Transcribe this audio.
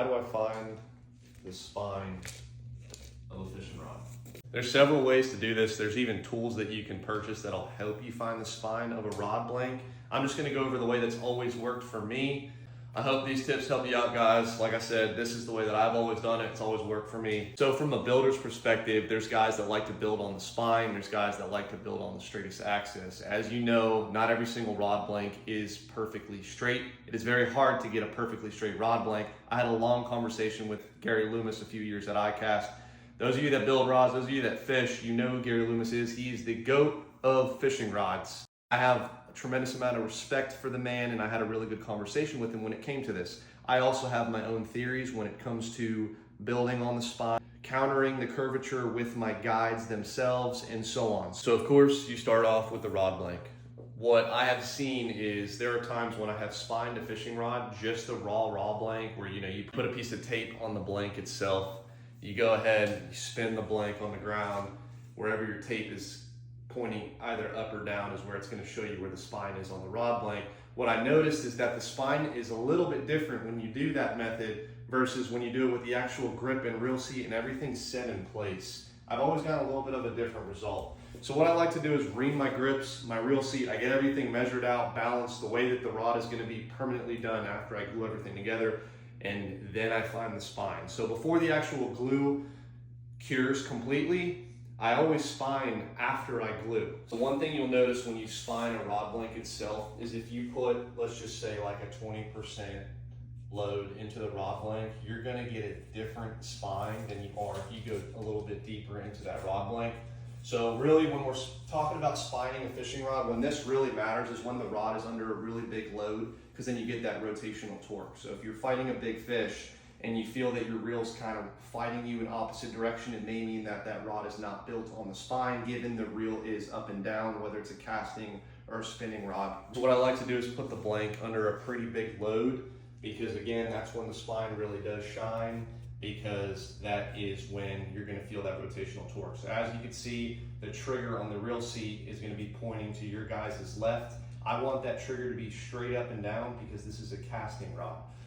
How do I find the spine of a fishing rod? There's several ways to do this. There's even tools that you can purchase that'll help you find the spine of a rod blank. I'm just gonna go over the way that's always worked for me. I hope these tips help you out, guys. Like I said, this is the way that I've always done it. It's always worked for me. So from a builder's perspective, there's guys that like to build on the spine. There's guys that like to build on the straightest axis. As you know, not every single rod blank is perfectly straight. It is very hard to get a perfectly straight rod blank. I had a long conversation with Gary Loomis a few years at ICAST. Those of you that build rods, those of you that fish, you know who Gary Loomis is. He is the GOAT of fishing rods. I have a tremendous amount of respect for the man, and I had a really good conversation with him when it came to this. I also have my own theories when it comes to building on the spine, countering the curvature with my guides themselves, and so on. So of course, you start off with the rod blank. What I have seen is there are times when I have spined a fishing rod, just the raw blank, where you put a piece of tape on the blank itself. You go ahead, you spin the blank on the ground, wherever your tape is pointing either up or down is where it's going to show you where the spine is on the rod blank. What I noticed is that the spine is a little bit different when you do that method versus when you do it with the actual grip and reel seat and everything set in place. I've always gotten a little bit of a different result. So what I like to do is ream my grips, my reel seat. I get everything measured out, balanced the way that the rod is going to be permanently done after I glue everything together, and then I find the spine. So before the actual glue cures completely, I always spine after I glue. So one thing you'll notice when you spine a rod blank itself is if you put, let's just say like a 20% load into the rod blank, you're gonna get a different spine than you are if you go a little bit deeper into that rod blank. So really when we're talking about spining a fishing rod, when this really matters is when the rod is under a really big load, because then you get that rotational torque. So if you're fighting a big fish and you feel that your reel's kind of fighting you in opposite direction, it may mean that that rod is not built on the spine, given the reel is up and down, whether it's a casting or a spinning rod. So what I like to do is put the blank under a pretty big load, because again, that's when the spine really does shine, because that is when you're gonna feel that rotational torque. So as you can see, the trigger on the reel seat is gonna be pointing to your guys' left. I want that trigger to be straight up and down because this is a casting rod.